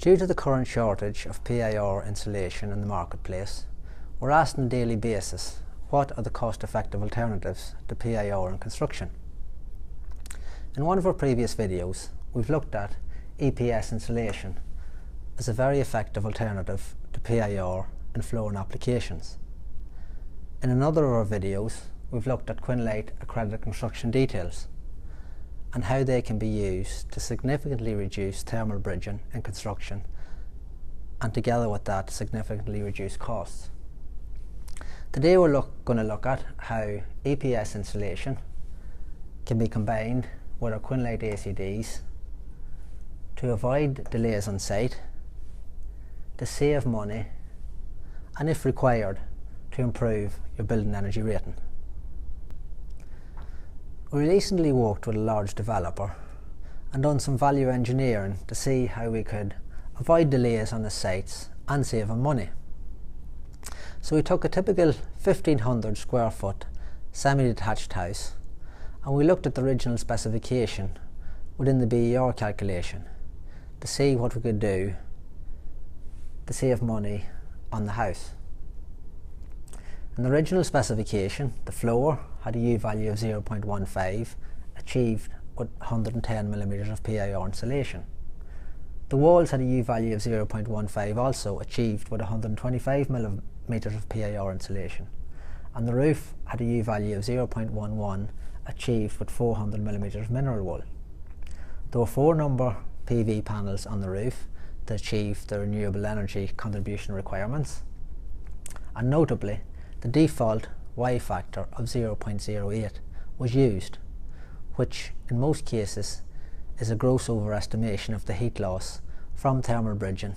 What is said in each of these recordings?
Due to the current shortage of PIR insulation in the marketplace, we're asked on a daily basis, what are the cost-effective alternatives to PIR in construction? In one of our previous videos, we've looked at EPS insulation as a very effective alternative to PIR in flooring applications. In another of our videos, we've looked at Accredited Construction Details and how they can be used to significantly reduce thermal bridging in construction, and together with that, significantly reduce costs. Today we're going to look at how EPS insulation can be combined with our Quinlite ACDs to avoid delays on site, to save money, and if required, to improve your building energy rating. We recently worked with a large developer and done some value engineering to see how we could avoid delays on the sites and save them money. So we took a typical 1500 square foot semi-detached house and we looked at the original specification within the PIR calculation to see what we could do to save money on the house. In the original specification, the floor had a U value of 0.15, achieved with 110mm of PIR insulation. The walls had a U value of 0.15, also achieved with 125mm of PIR insulation. And the roof had a U value of 0.11, achieved with 400mm of mineral wool. There were 4 number PV panels on the roof to achieve the renewable energy contribution requirements. And notably, the default Y factor of 0.08 was used, which in most cases is a gross overestimation of the heat loss from thermal bridging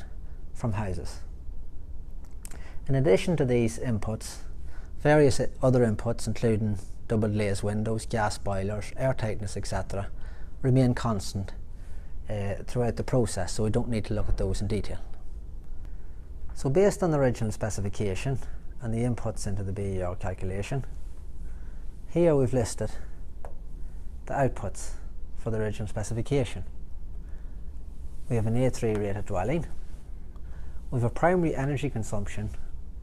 from houses. In addition to these inputs, various other inputs including double glazed windows, gas boilers, air tightness, etc. remain constant throughout the process, so we don't need to look at those in detail. So based on the original specification and the inputs into the PIR calculation, here we've listed the outputs for the original specification. We have an A3 rated dwelling. We have a primary energy consumption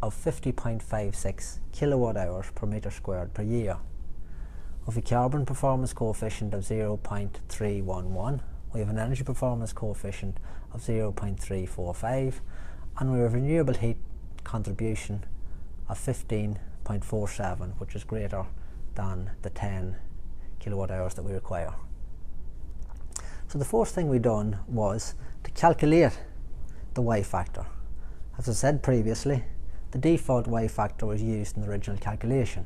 of 50.56 kilowatt hours per metre squared per year. We have a carbon performance coefficient of 0.311. We have an energy performance coefficient of 0.345, and we have renewable heat contribution of 15.47, which is greater than the 10 kilowatt hours that we require. So the first thing we done was to calculate the Y factor. As I said previously, the default Y factor was used in the original calculation.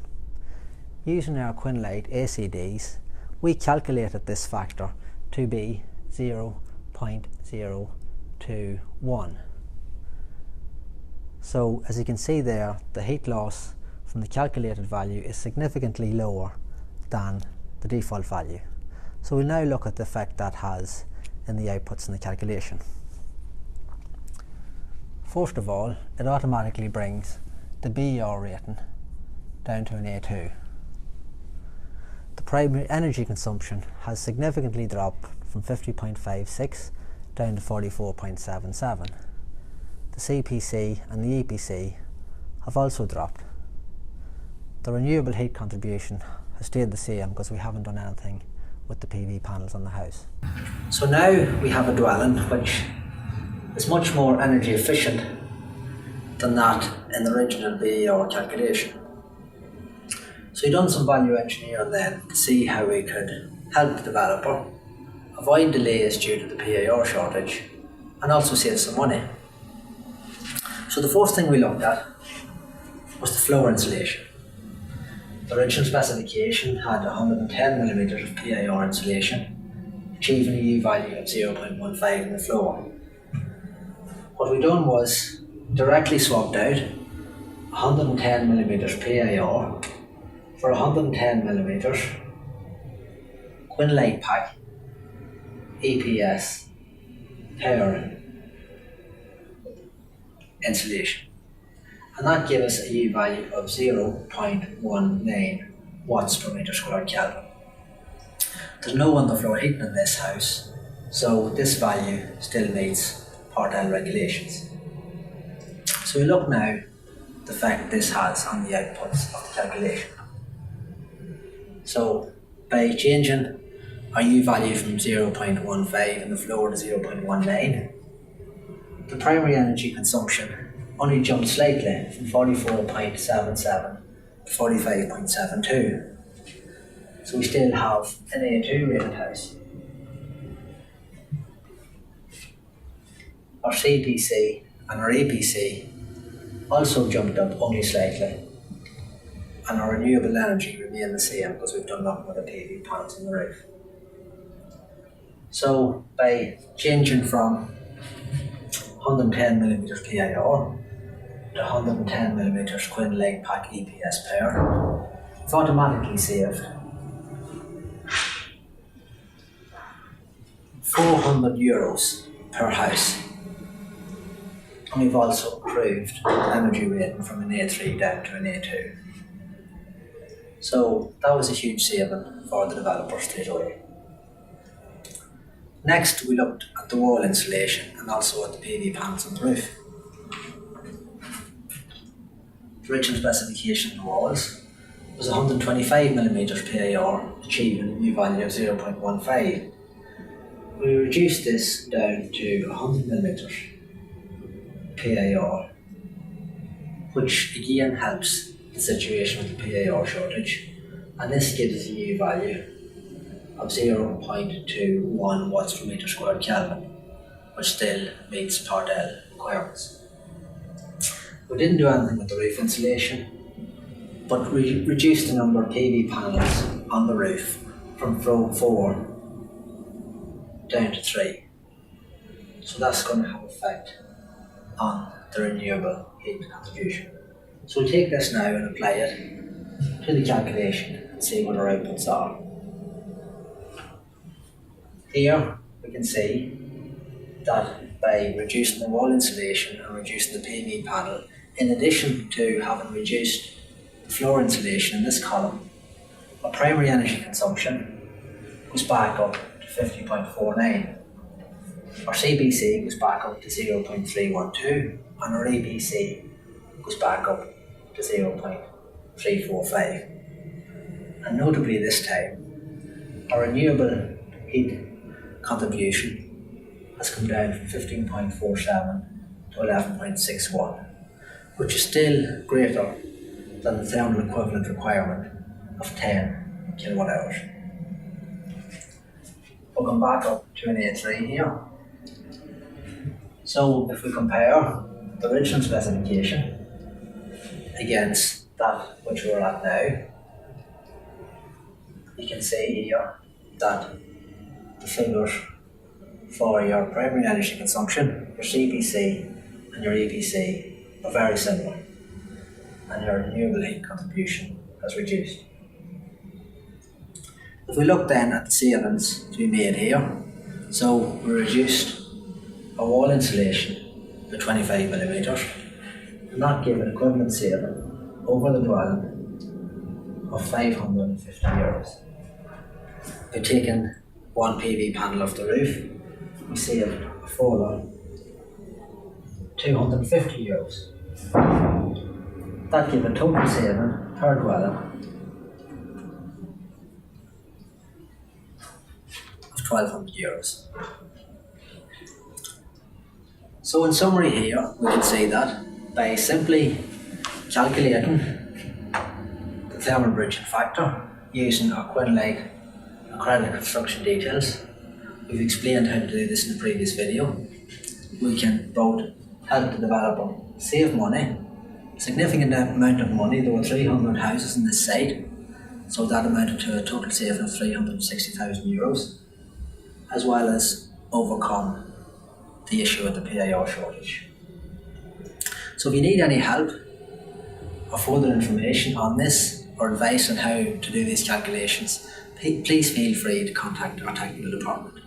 Using our Quinlite ACDs, we calculated this factor to be 0.021. So as you can see there, the heat loss from the calculated value is significantly lower than the default value. So we'll now look at the effect that has in the outputs in the calculation. First of all, it automatically brings the PIR rating down to an A2. The primary energy consumption has significantly dropped from 50.56 down to 44.77. The CPC and the EPC have also dropped. The renewable heat contribution has stayed the same because we haven't done anything with the PV panels on the house. So now we have a dwelling which is much more energy efficient than that in the original PIR calculation. So we've done some value engineering then to see how we could help the developer avoid delays due to the PIR shortage and also save some money. So the first thing we looked at was the floor insulation. The original specification had 110mm of PIR insulation, achieving a U value of 0.15 in the floor. What we done was directly swapped out 110mm PIR for 110mm Quinlite pack EPS PIR insulation, and that gave us a U value of 0.19 watts per metre squared Kelvin. There's no underfloor heating in this house, so this value still meets Part L regulations. So we look now the effect this has on the outputs of the calculation. So by changing our U value from 0.15 and the floor to 0.19, the primary energy consumption only jumped slightly from 44.77 to 45.72. So we still have an A2 rated house. Our CPC and our APC also jumped up only slightly, and our renewable energy remained the same because we've done nothing with the PV panels on the roof. So by changing from 110mm PIR to 110mm Quinn Leg Pack EPS PIR, we've automatically saved €400 per house. And we've also improved energy rating from an A3 down to an A2. So that was a huge saving for the developer straight away. Next, we looked at the wall insulation and also at the PV panels on the roof. The original specification of the walls was 125mm PIR, achieving a U value of 0.15. We reduced this down to 100mm PIR, which again helps the situation with the PIR shortage, and this gives us a U value of 0.21 watts per metre squared Kelvin, which still meets Part L requirements. We didn't do anything with the roof insulation, but we reduced the number of PV panels on the roof from 4 down to 3. So that's going to have an effect on the renewable heat contribution. So we'll take this now and apply it to the calculation and see what our outputs are. Here we can see that by reducing the wall insulation and reducing the PV panel, in addition to having reduced the floor insulation in this column, our primary energy consumption goes back up to 50.49. Our CBC goes back up to 0.312 and our APC goes back up to 0.345. And notably this time, our renewable heat contribution has come down from 15.47 to 11.61, which is still greater than the thermal equivalent requirement of 10 kilowatt hours. We'll come back up to an A3 here. So if we compare the original specification against that which we're at now, you can see here that the figures for your primary energy consumption, your CPC and your APC are very similar, and your renewable heat contribution has reduced. If we look then at the savings to be made here, so we reduced our wall insulation to 25mm, and that gave an equivalent saving over the dwelling of €550. By taking one PV panel off the roof, we saved a further €250. That gave a total saving per dwelling of €1,200. So in summary here, we can say that by simply calculating the thermal bridging factor using our Quinn Leg Accredited Construction Details, we've explained how to do this in the previous video. We can both help the developer save money, significant amount of money. There were 300 houses in this site, so that amounted to a total saving of €360,000, as well as overcome the issue with the PIR shortage. So if you need any help or further information on this or advice on how to do these calculations, please feel free to contact our technical department.